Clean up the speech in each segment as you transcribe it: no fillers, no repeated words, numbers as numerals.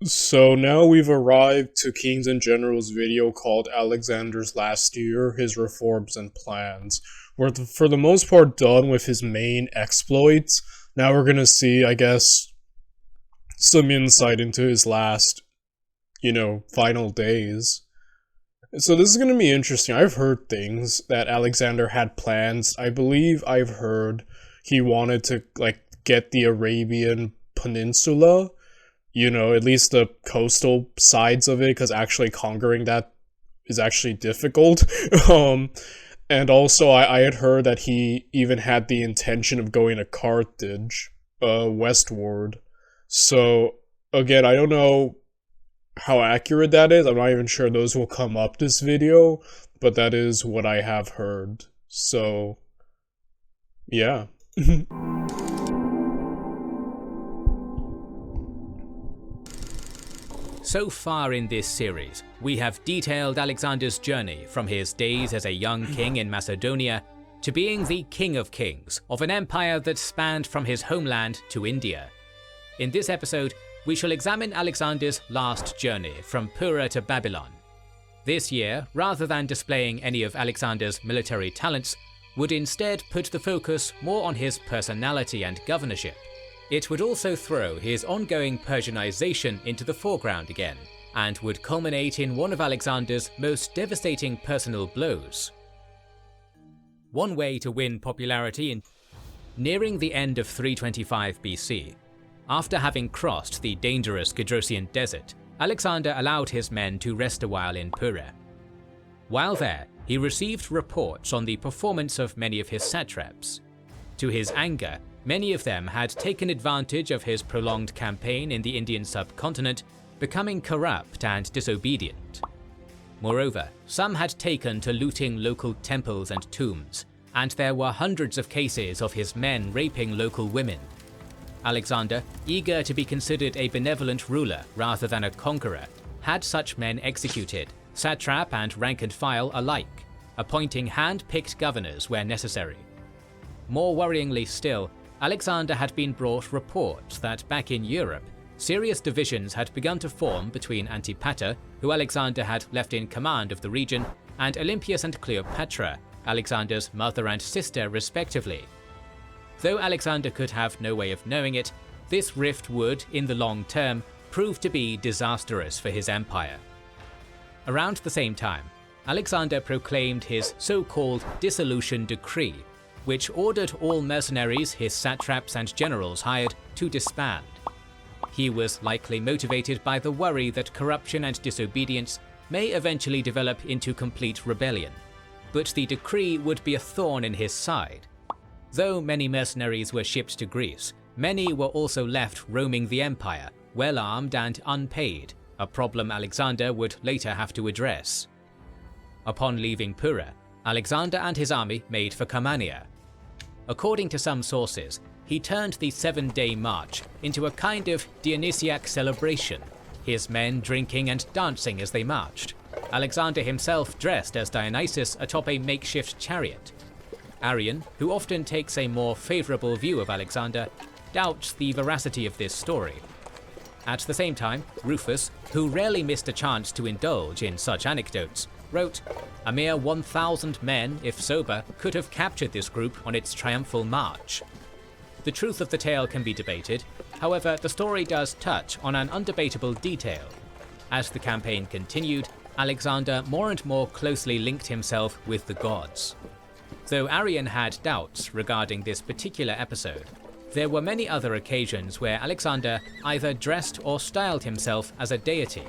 So now we've arrived to Kings and Generals video called Alexander's Last Year, His Reforms and Plans. We're for the most part done with his main exploits. Now we're gonna see, I guess, some insight into his last, final days. So this is gonna be interesting. I've heard things that Alexander had plans. I believe I've heard he wanted to, get the Arabian Peninsula, at least the coastal sides of it, because actually conquering that is actually difficult. um, and also, I had heard that he even had the intention of going to Carthage, westward. So, again, I don't know how accurate that is. I'm not even sure those will come up this video, but that is what I have heard. So, yeah. So far in this series, we have detailed Alexander's journey from his days as a young king in Macedonia to being the King of Kings of an empire that spanned from his homeland to India. In this episode, we shall examine Alexander's last journey from Pura to Babylon. This year, rather than displaying any of Alexander's military talents, would instead put the focus more on his personality and governorship. It would also throw his ongoing Persianization into the foreground again, and would culminate in one of Alexander's most devastating personal blows. One way to win popularity in nearing the end of 325 BC, after having crossed the dangerous Gedrosian desert, Alexander allowed his men to rest a while in Pura. While there, he received reports on the performance of many of his satraps. To his anger, many of them had taken advantage of his prolonged campaign in the Indian subcontinent, becoming corrupt and disobedient. Moreover, some had taken to looting local temples and tombs, and there were hundreds of cases of his men raping local women. Alexander, eager to be considered a benevolent ruler rather than a conqueror, had such men executed, satrap and rank and file alike, appointing hand-picked governors where necessary. More worryingly still, Alexander had been brought reports that back in Europe, serious divisions had begun to form between Antipater, who Alexander had left in command of the region, and Olympias and Cleopatra, Alexander's mother and sister respectively. Though Alexander could have no way of knowing it, this rift would, in the long term, prove to be disastrous for his empire. Around the same time, Alexander proclaimed his so-called dissolution decree, which ordered all mercenaries his satraps and generals hired to disband. He was likely motivated by the worry that corruption and disobedience may eventually develop into complete rebellion, but the decree would be a thorn in his side. Though many mercenaries were shipped to Greece, many were also left roaming the empire, well armed and unpaid, a problem Alexander would later have to address. Upon leaving Pura, Alexander and his army made for Camanea. According to some sources, he turned the 7-day march into a kind of Dionysiac celebration, his men drinking and dancing as they marched, Alexander himself dressed as Dionysus atop a makeshift chariot. Arrian, who often takes a more favourable view of Alexander, doubts the veracity of this story. At the same time, Rufus, who rarely missed a chance to indulge in such anecdotes, wrote, "A mere 1,000 men, if sober, could have captured this group on its triumphal march." The truth of the tale can be debated, however the story does touch on an undebatable detail. As the campaign continued, Alexander more and more closely linked himself with the gods. Though Arrian had doubts regarding this particular episode, there were many other occasions where Alexander either dressed or styled himself as a deity.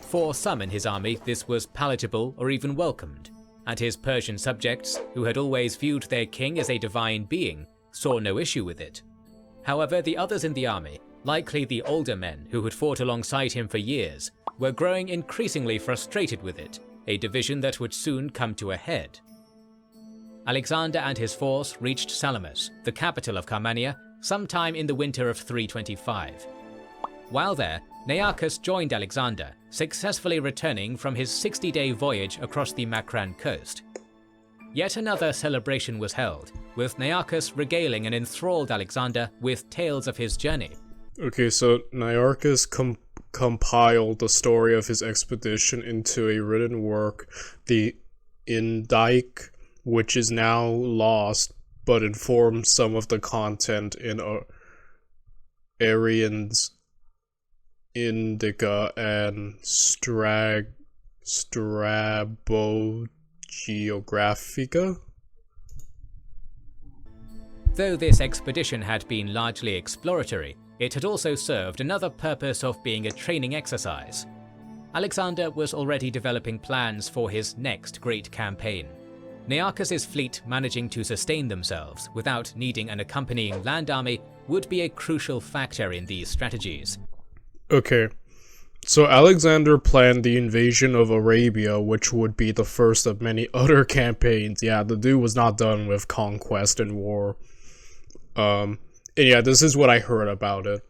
For some in his army, this was palatable or even welcomed, and his Persian subjects, who had always viewed their king as a divine being, saw no issue with it. However, the others in the army, likely the older men who had fought alongside him for years, were growing increasingly frustrated with it, a division that would soon come to a head. Alexander and his force reached Salamis, the capital of Camanea, sometime in the winter of 325. While there, Nearchus joined Alexander, successfully returning from his 60-day voyage across the Makran coast. Yet another celebration was held, with Nearchus regaling an enthralled Alexander with tales of his journey. Okay, so Nearchus compiled the story of his expedition into a written work, the Indike, which is now lost, but informs some of the content in Arian's Indica and Strabogeographica. Though this expedition had been largely exploratory, it had also served another purpose of being a training exercise. Alexander was already developing plans for his next great campaign. Nearchus's fleet managing to sustain themselves without needing an accompanying land army would be a crucial factor in these strategies. Okay, so Alexander planned the invasion of Arabia, which would be the first of many other campaigns. Yeah, the dude was not done with conquest and war. And yeah, this is what I heard about it.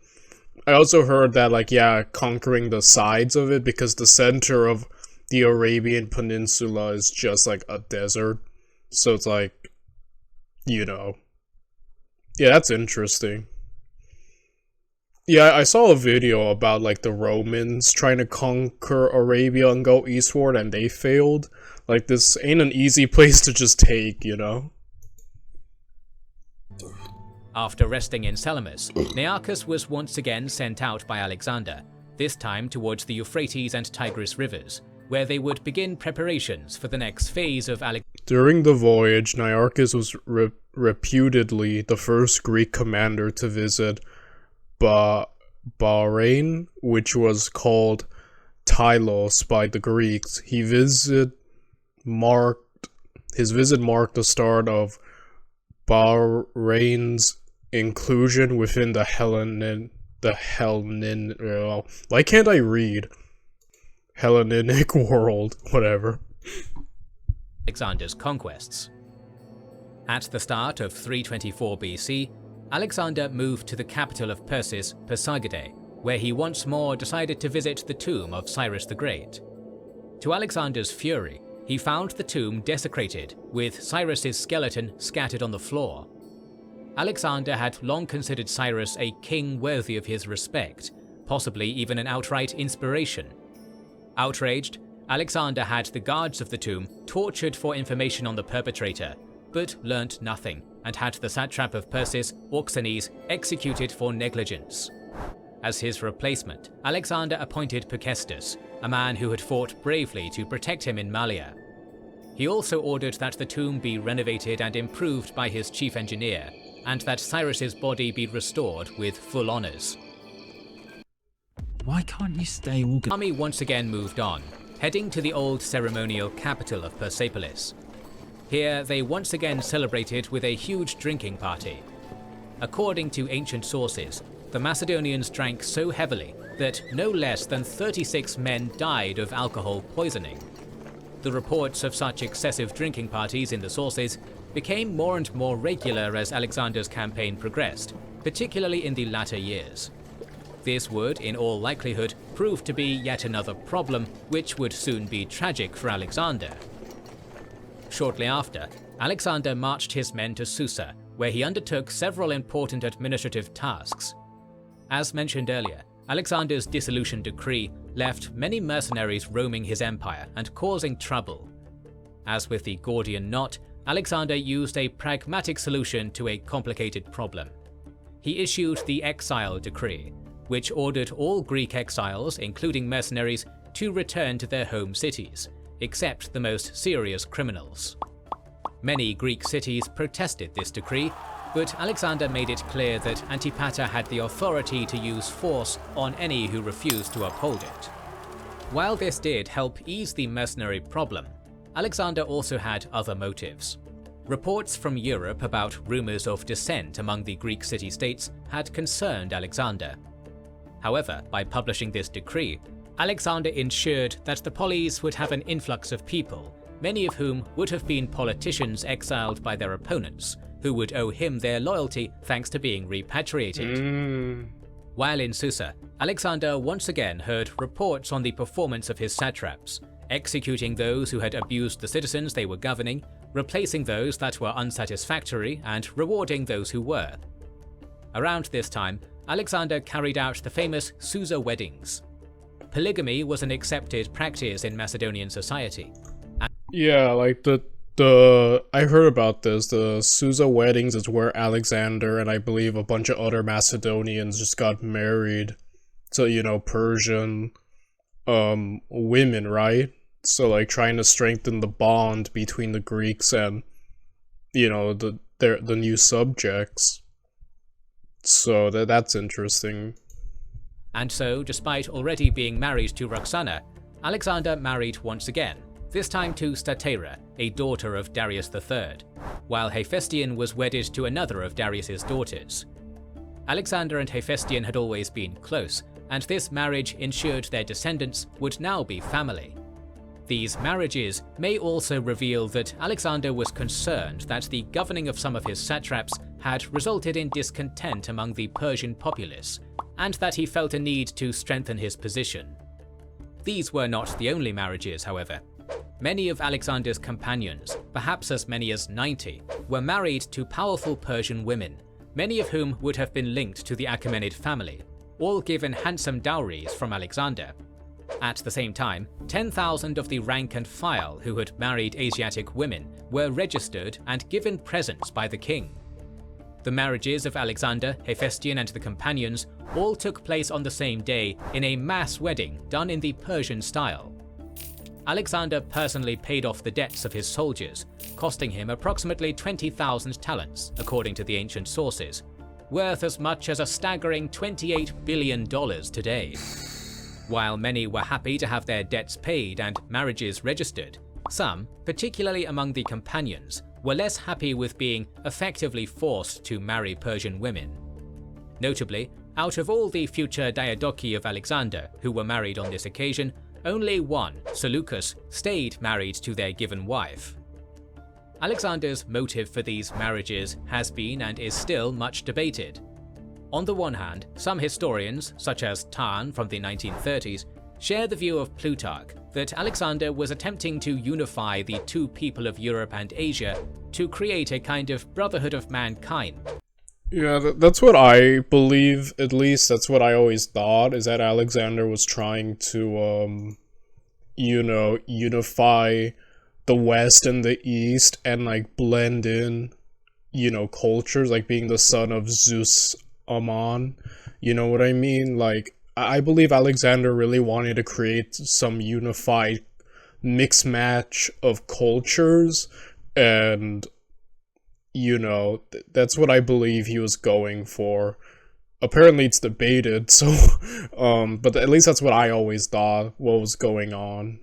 I also heard that, like, yeah, conquering the sides of it, because the center of the Arabian Peninsula is just like a desert. So it's like, you know. Yeah, that's interesting. Yeah, I saw a video about, like, the Romans trying to conquer Arabia and go eastward, and they failed. Like, this ain't an easy place to just take, you know? After resting in Salamis, Nearchus was once again sent out by Alexander, this time towards the Euphrates and Tigris rivers, where they would begin preparations for the next phase of During the voyage, Nearchus was reputedly the first Greek commander to visit Bahrain, which was called Tylos by the Greeks. His visit marked the start of Bahrain's inclusion within the why can't I read? Hellenic world, whatever. Alexander's conquests. At the start of 324 BC, Alexander moved to the capital of Persis, Pasargadae, where he once more decided to visit the tomb of Cyrus the Great. To Alexander's fury, he found the tomb desecrated, with Cyrus's skeleton scattered on the floor. Alexander had long considered Cyrus a king worthy of his respect, possibly even an outright inspiration. Outraged, Alexander had the guards of the tomb tortured for information on the perpetrator, but learnt nothing, and had the satrap of Persis, Auxenes, executed for negligence. As his replacement, Alexander appointed Percestus, a man who had fought bravely to protect him in Mallia. He also ordered that the tomb be renovated and improved by his chief engineer, and that Cyrus's body be restored with full honours. Why can't you stay all good? The army once again moved on, heading to the old ceremonial capital of Persepolis. Here they once again celebrated with a huge drinking party. According to ancient sources, the Macedonians drank so heavily that no less than 36 men died of alcohol poisoning. The reports of such excessive drinking parties in the sources became more and more regular as Alexander's campaign progressed, particularly in the latter years. This would, in all likelihood, prove to be yet another problem, which would soon be tragic for Alexander. Shortly after, Alexander marched his men to Susa, where he undertook several important administrative tasks. As mentioned earlier, Alexander's dissolution decree left many mercenaries roaming his empire and causing trouble. As with the Gordian knot, Alexander used a pragmatic solution to a complicated problem. He issued the Exile Decree, which ordered all Greek exiles, including mercenaries, to return to their home cities, except the most serious criminals. Many Greek cities protested this decree, but Alexander made it clear that Antipater had the authority to use force on any who refused to uphold it. While this did help ease the mercenary problem, Alexander also had other motives. Reports from Europe about rumors of dissent among the Greek city-states had concerned Alexander. However, by publishing this decree, Alexander ensured that the polis would have an influx of people, many of whom would have been politicians exiled by their opponents, who would owe him their loyalty thanks to being repatriated. While in Susa, Alexander once again heard reports on the performance of his satraps, executing those who had abused the citizens they were governing, replacing those that were unsatisfactory, and rewarding those who were. Around this time, Alexander carried out the famous Susa weddings. polygamy was an accepted practice in Macedonian society. Yeah, like the I heard about this. The Susa weddings is where Alexander and I believe a bunch of other Macedonians just got married to, Persian women, right? So like trying to strengthen the bond between the Greeks and the new subjects. So that's interesting. And so, despite already being married to Roxana, Alexander married once again, this time to Statera, a daughter of Darius III, while Hephaestion was wedded to another of Darius's daughters. Alexander and Hephaestion had always been close, and this marriage ensured their descendants would now be family. These marriages may also reveal that Alexander was concerned that the governing of some of his satraps had resulted in discontent among the Persian populace, and that he felt a need to strengthen his position. These were not the only marriages, however. Many of Alexander's companions, perhaps as many as 90, were married to powerful Persian women, many of whom would have been linked to the Achaemenid family, all given handsome dowries from Alexander. At the same time, 10,000 of the rank and file who had married Asiatic women were registered and given presents by the king. The marriages of Alexander, Hephaestion and the companions all took place on the same day in a mass wedding done in the Persian style. Alexander personally paid off the debts of his soldiers, costing him approximately 20,000 talents, according to the ancient sources, worth as much as a staggering $28 billion today. While many were happy to have their debts paid and marriages registered, some, particularly among the companions, were less happy with being effectively forced to marry Persian women. Notably, out of all the future diadochi of Alexander who were married on this occasion, only one, Seleucus, stayed married to their given wife. Alexander's motive for these marriages has been and is still much debated. On the one hand, some historians, such as Tarn from the 1930s, share the view of Plutarch that Alexander was attempting to unify the two people of Europe and Asia to create a kind of brotherhood of mankind. Yeah, that's what I believe, at least that's what I always thought, is that Alexander was trying to, unify the West and the East and, like, blend in, cultures, like being the son of Zeus Ammon, you know what I mean? Like, I believe Alexander really wanted to create some unified mixed match of cultures, and that's what I believe he was going for. Apparently it's debated, so but at least that's what I always thought what was going on.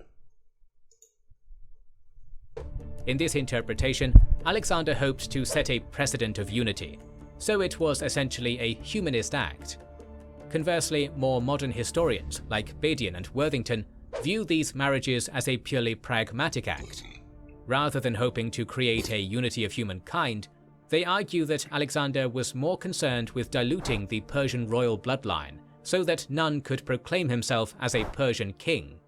In this interpretation, Alexander hoped to set a precedent of unity, so it was essentially a humanist act. Conversely, more modern historians like Badian and Worthington view these marriages as a purely pragmatic act. Rather than hoping to create a unity of humankind, they argue that Alexander was more concerned with diluting the Persian royal bloodline so that none could proclaim himself as a Persian king.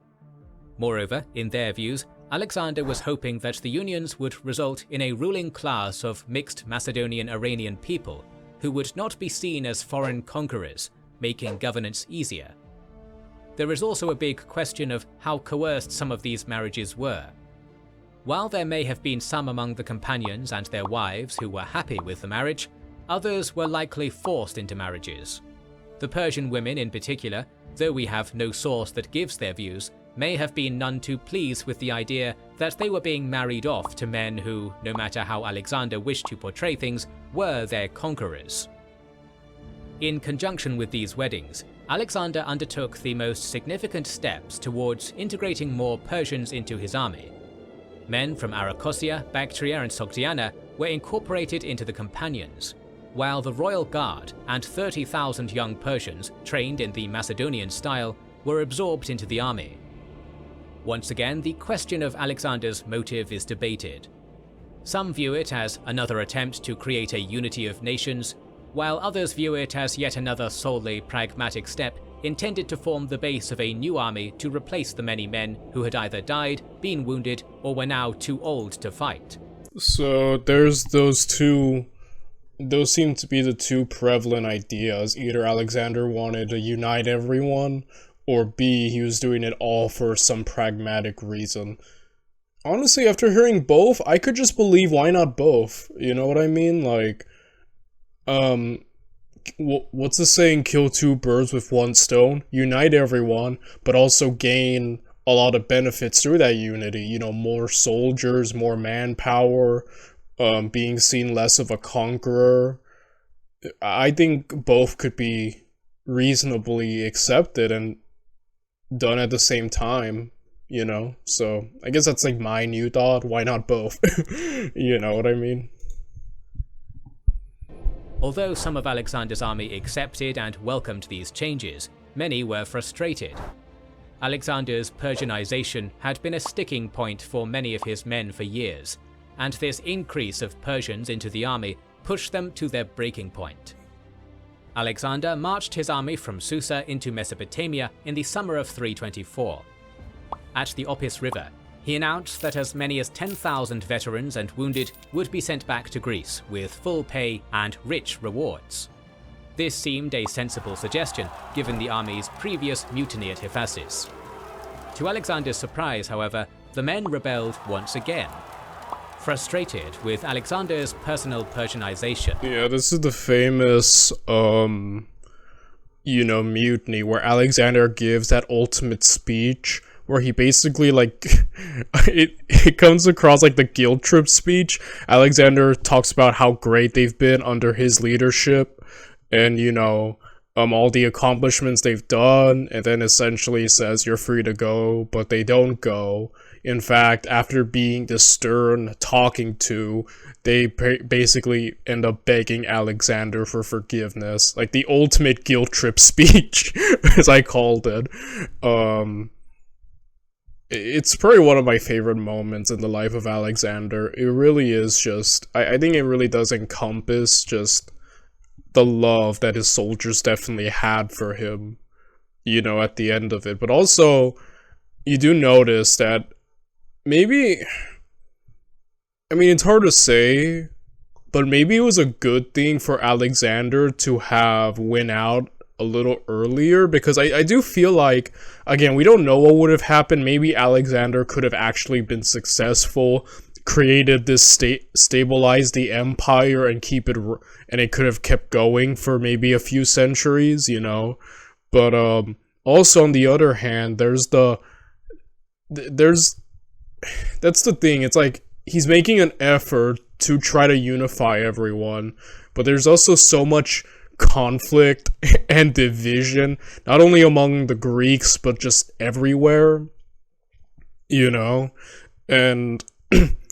Moreover, in their views, Alexander was hoping that the unions would result in a ruling class of mixed Macedonian-Iranian people who would not be seen as foreign conquerors, making governance easier. There is also a big question of how coerced some of these marriages were. While there may have been some among the companions and their wives who were happy with the marriage, others were likely forced into marriages. The Persian women in particular, though we have no source that gives their views, may have been none too pleased with the idea that they were being married off to men who, no matter how Alexander wished to portray things, were their conquerors. In conjunction with these weddings, Alexander undertook the most significant steps towards integrating more Persians into his army. Men from Arachosia, Bactria and Sogdiana were incorporated into the companions, while the royal guard and 30,000 young Persians trained in the Macedonian style were absorbed into the army. Once again, the question of Alexander's motive is debated. Some view it as another attempt to create a unity of nations, while others view it as yet another solely pragmatic step intended to form the base of a new army to replace the many men who had either died, been wounded, or were now too old to fight. So there's those seem to be the two prevalent ideas. Either Alexander wanted to unite everyone, or B, he was doing it all for some pragmatic reason. Honestly, after hearing both, I could just believe why not both. You know what I mean? Like, what's the saying? Kill two birds with one stone. Unite everyone, but also gain a lot of benefits through that unity. You know, more soldiers, more manpower, being seen less of a conqueror. I think both could be reasonably accepted and done at the same time, you know? So, I guess that's like my new thought. Why not both? You know what I mean? Although some of Alexander's army accepted and welcomed these changes, many were frustrated. Alexander's Persianization had been a sticking point for many of his men for years, and this increase of Persians into the army pushed them to their breaking point. Alexander marched his army from Susa into Mesopotamia in the summer of 324. At the Opis River, he announced that as many as 10,000 veterans and wounded would be sent back to Greece with full pay and rich rewards. This seemed a sensible suggestion given the army's previous mutiny at Ephesus. To Alexander's surprise, however, the men rebelled once again. Frustrated with Alexander's personal Persianization. Yeah, this is the famous, mutiny where Alexander gives that ultimate speech where he basically, like, it comes across like the guilt trip speech. Alexander talks about how great they've been under his leadership and, all the accomplishments they've done, and then essentially says you're free to go, but they don't go. In fact, after being this stern talking to, they basically end up begging Alexander for forgiveness. Like the ultimate guilt trip speech, as I called it. It's probably one of my favorite moments in the life of Alexander. It really is just, I think it really does encompass just the love that his soldiers definitely had for him, at the end of it. But also, you do notice that maybe, it's hard to say, but maybe it was a good thing for Alexander to have win out a little earlier, because I do feel like, again, we don't know what would have happened. Maybe Alexander could have actually been successful, created this stabilized the empire and keep it, and it could have kept going for maybe a few centuries, but also on the other hand, that's the thing. It's like he's making an effort to try to unify everyone, but there's also so much conflict and division, not only among the Greeks but just everywhere, and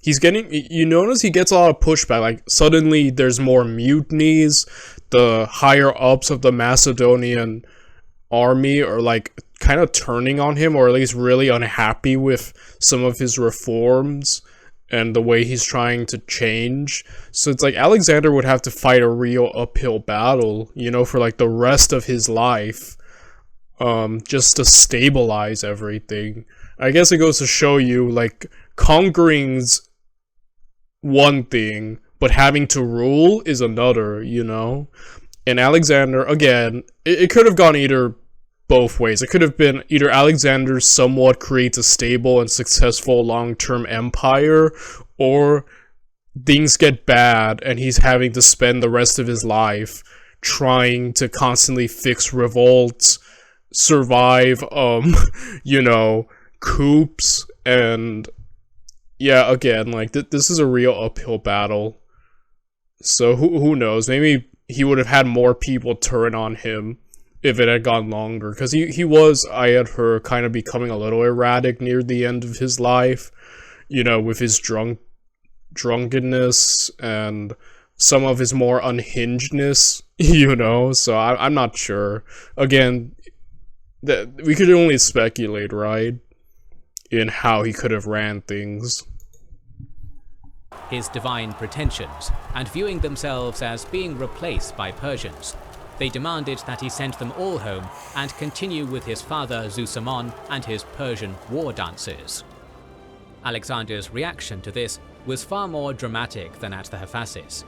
he's getting, you notice he gets a lot of pushback. Like suddenly there's more mutinies. The higher ups of the Macedonian army are like kind of turning on him, or at least really unhappy with some of his reforms and the way he's trying to change. So it's like Alexander would have to fight a real uphill battle, for like the rest of his life, just to stabilize everything. I guess it goes to show you, like, conquering's one thing, but having to rule is another, And Alexander, again, it could have gone either both ways. It could have been either Alexander somewhat creates a stable and successful long-term empire, or things get bad and he's having to spend the rest of his life trying to constantly fix revolts, survive, coups, and yeah, again, like, this is a real uphill battle. So who knows? Maybe he would have had more people turn on him if it had gone longer, because he was, I had heard, kind of becoming a little erratic near the end of his life, with his drunkenness and some of his more unhingedness, so I'm not sure. Again, that we could only speculate, right, in how he could have ran things. His divine pretensions, and viewing themselves as being replaced by Persians, they demanded that he send them all home and continue with his father Zeusamon and his Persian war dances. Alexander's reaction to this was far more dramatic than at the Hephasis.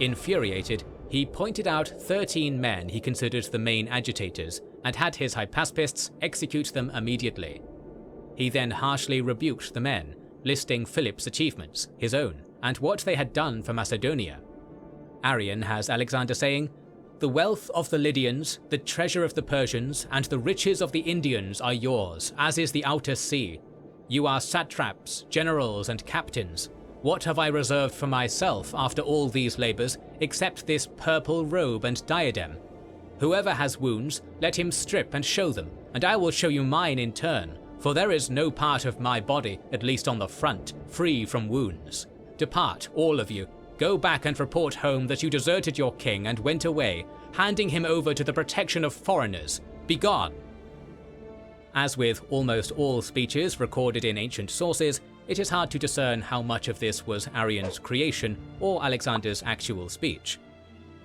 Infuriated, he pointed out 13 men he considered the main agitators and had his hypaspists execute them immediately. He then harshly rebuked the men, listing Philip's achievements, his own, and what they had done for Macedonia. Arrian has Alexander saying, "The wealth of the Lydians, the treasure of the Persians, and the riches of the Indians are yours, as is the outer sea. You are satraps, generals, and captains. What have I reserved for myself after all these labors, except this purple robe and diadem? Whoever has wounds, let him strip and show them, and I will show you mine in turn, for there is no part of my body, at least on the front, free from wounds. Depart, all of you. Go back and report home that you deserted your king and went away, handing him over to the protection of foreigners. Begone!" As with almost all speeches recorded in ancient sources, it is hard to discern how much of this was Arrian's creation or Alexander's actual speech.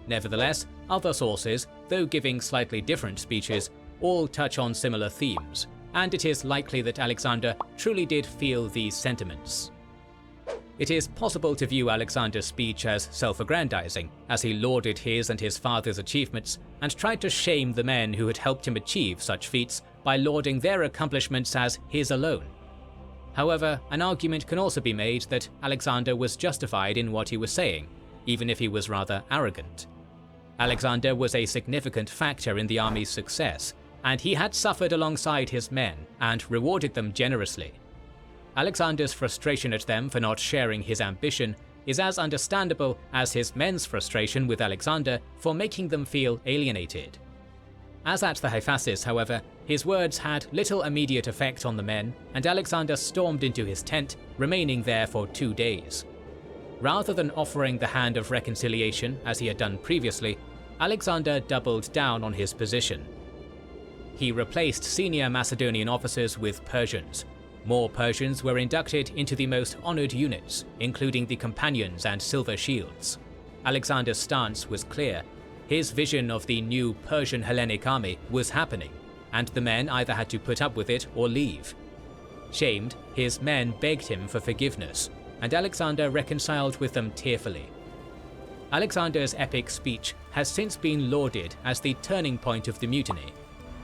Nevertheless, other sources, though giving slightly different speeches, all touch on similar themes, and it is likely that Alexander truly did feel these sentiments. It is possible to view Alexander's speech as self-aggrandizing, as he lauded his and his father's achievements and tried to shame the men who had helped him achieve such feats by lauding their accomplishments as his alone. However, an argument can also be made that Alexander was justified in what he was saying, even if he was rather arrogant. Alexander was a significant factor in the army's success, and he had suffered alongside his men and rewarded them generously. Alexander's frustration at them for not sharing his ambition is as understandable as his men's frustration with Alexander for making them feel alienated. As at the Hyphasis, however, his words had little immediate effect on the men, and Alexander stormed into his tent, remaining there for 2 days. Rather than offering the hand of reconciliation as he had done previously, Alexander doubled down on his position. He replaced senior Macedonian officers with Persians. More Persians were inducted into the most honored units, including the Companions and Silver Shields. Alexander's stance was clear. His vision of the new Persian Hellenic army was happening, and the men either had to put up with it or leave. Shamed, his men begged him for forgiveness, and Alexander reconciled with them tearfully. Alexander's epic speech has since been lauded as the turning point of the mutiny,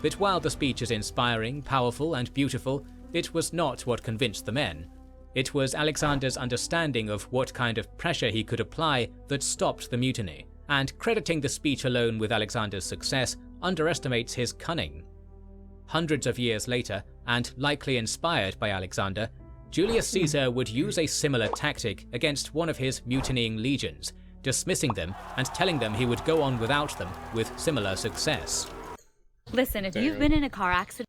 but while the speech is inspiring, powerful, and beautiful, it was not what convinced the men. It was Alexander's understanding of what kind of pressure he could apply that stopped the mutiny, and crediting the speech alone with Alexander's success underestimates his cunning. Hundreds of years later, and likely inspired by Alexander, Julius Caesar would use a similar tactic against one of his mutinying legions, dismissing them and telling them he would go on without them with similar success. Listen, if you've been in a car accident...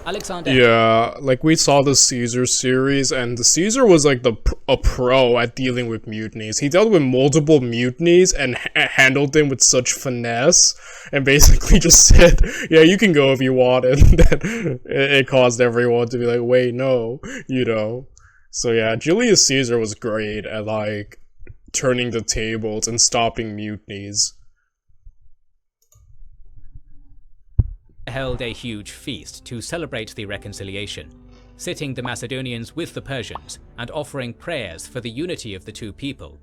Alexander. Yeah, like we saw the Caesar series, and the Caesar was like a pro at dealing with mutinies. He dealt with multiple mutinies and handled them with such finesse, and basically just said, "Yeah, you can go if you want," and then it caused everyone to be like, "Wait, no," you know. So yeah, Julius Caesar was great at like turning the tables and stopping mutinies. Held a huge feast to celebrate the reconciliation, sitting the Macedonians with the Persians and offering prayers for the unity of the two people.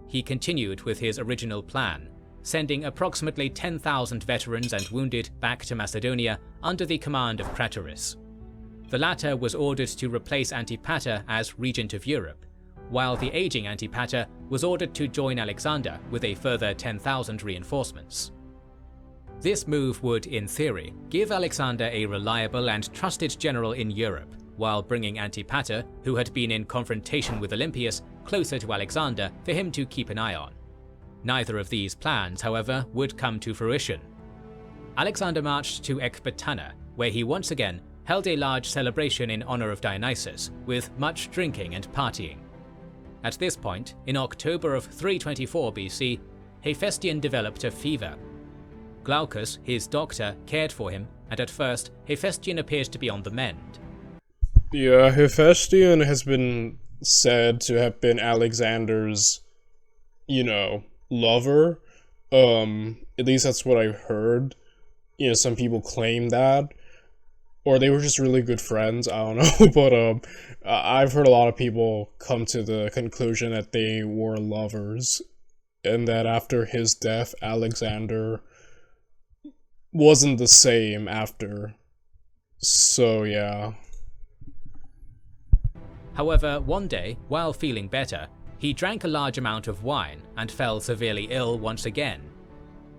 He continued with his original plan, sending approximately 10,000 veterans and wounded back to Macedonia under the command of Craterus. The latter was ordered to replace Antipater as regent of Europe, while the aging Antipater was ordered to join Alexander with a further 10,000 reinforcements. This move would, in theory, give Alexander a reliable and trusted general in Europe, while bringing Antipater, who had been in confrontation with Olympius, closer to Alexander for him to keep an eye on. Neither of these plans, however, would come to fruition. Alexander marched to Ecbatana, where he once again held a large celebration in honor of Dionysus, with much drinking and partying. At this point, in October of 324 BC, Hephaestion developed a fever. Glaucus, his doctor, cared for him, and at first, Hephaestion appeared to be on the mend. Yeah, Hephaestion has been said to have been Alexander's, lover. At least that's what I've heard. Some people claim that. Or they were just really good friends, I don't know. But I've heard a lot of people come to the conclusion that they were lovers. And that after his death, Alexander wasn't the same after. So yeah. However, one day, while feeling better, he drank a large amount of wine and fell severely ill once again.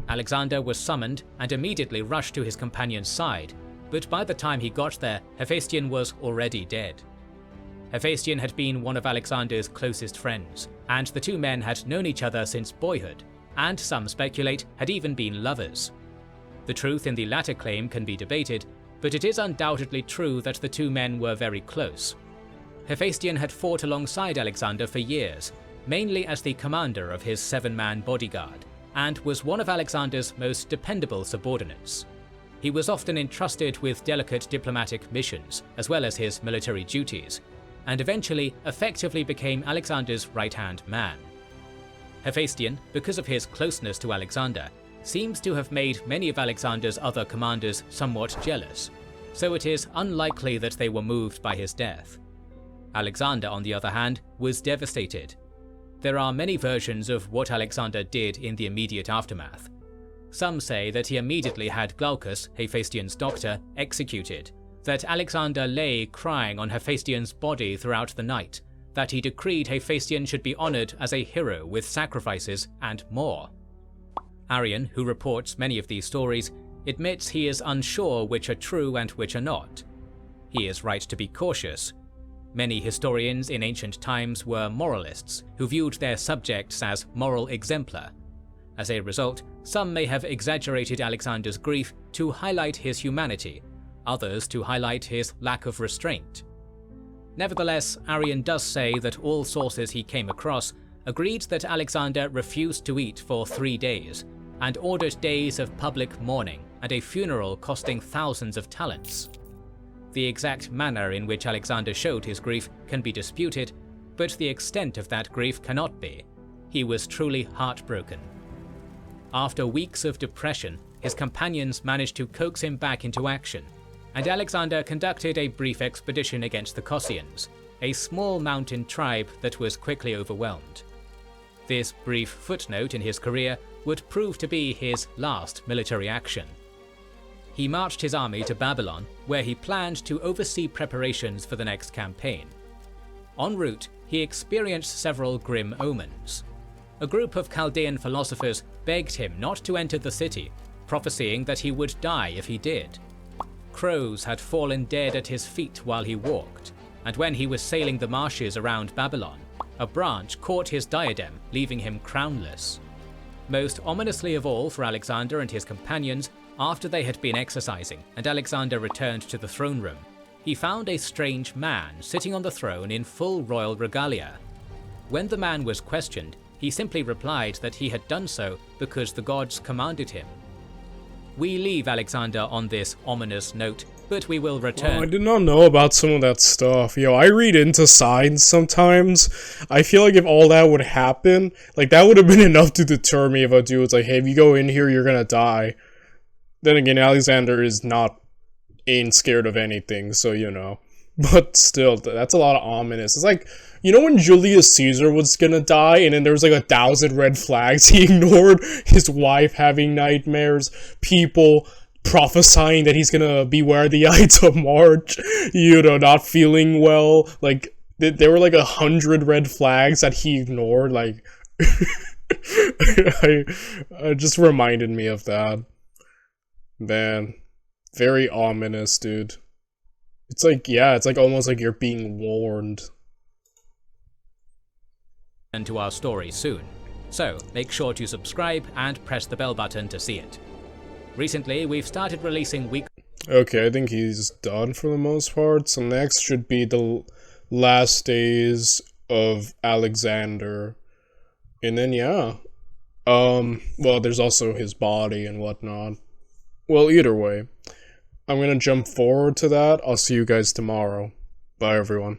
Alexander was summoned and immediately rushed to his companion's side, but by the time he got there, Hephaestion was already dead. Hephaestion had been one of Alexander's closest friends, and the two men had known each other since boyhood, and some speculate had even been lovers. The truth in the latter claim can be debated, but it is undoubtedly true that the two men were very close. Hephaestion had fought alongside Alexander for years, mainly as the commander of his 7-man bodyguard, and was one of Alexander's most dependable subordinates. He was often entrusted with delicate diplomatic missions, as well as his military duties, and eventually effectively became Alexander's right-hand man. Hephaestion, because of his closeness to Alexander, seems to have made many of Alexander's other commanders somewhat jealous, so it is unlikely that they were moved by his death. Alexander, on the other hand, was devastated. There are many versions of what Alexander did in the immediate aftermath. Some say that he immediately had Glaucus, Hephaestion's doctor, executed, that Alexander lay crying on Hephaestion's body throughout the night, that he decreed Hephaestion should be honored as a hero with sacrifices, and more. Arrian, who reports many of these stories, admits he is unsure which are true and which are not. He is right to be cautious. Many historians in ancient times were moralists who viewed their subjects as moral exemplar. As a result, some may have exaggerated Alexander's grief to highlight his humanity, others to highlight his lack of restraint. Nevertheless, Arrian does say that all sources he came across agreed that Alexander refused to eat for 3 days, and ordered days of public mourning and a funeral costing thousands of talents. The exact manner in which Alexander showed his grief can be disputed, but the extent of that grief cannot be. He was truly heartbroken. After weeks of depression, his companions managed to coax him back into action, and Alexander conducted a brief expedition against the Cossians, a small mountain tribe that was quickly overwhelmed. This brief footnote in his career would prove to be his last military action. He marched his army to Babylon, where he planned to oversee preparations for the next campaign. En route, he experienced several grim omens. A group of Chaldean philosophers begged him not to enter the city, prophesying that he would die if he did. Crows had fallen dead at his feet while he walked, and when he was sailing the marshes around Babylon, a branch caught his diadem, leaving him crownless. Most ominously of all for Alexander and his companions, after they had been exercising and Alexander returned to the throne room, he found a strange man sitting on the throne in full royal regalia. When the man was questioned, he simply replied that he had done so because the gods commanded him. We leave Alexander on this ominous note, but we will return. Oh, I did not know about some of that stuff. Yo, I read into signs sometimes. I feel like if all that would happen, like that would have been enough to deter me if a dude was like, hey, if you go in here, you're gonna die. Then again, Alexander ain't scared of anything, so you know. But still, that's a lot of ominous. It's like, you know when Julius Caesar was gonna die, and then there was like 1,000 red flags? He ignored his wife having nightmares, people prophesying that he's gonna beware the Ides of March, you know, not feeling well. Like, there were like 100 red flags that he ignored, like... it just reminded me of that. Man, very ominous, dude. It's like, yeah, it's like almost like you're being warned. And to our story soon, so make sure to subscribe and press the bell button to see it. Recently, we've started releasing Okay, I think he's done for the most part, so next should be the last days of Alexander. And then, yeah. Well, there's also his body and whatnot. Well, either way, I'm gonna jump forward to that. I'll see you guys tomorrow. Bye, everyone.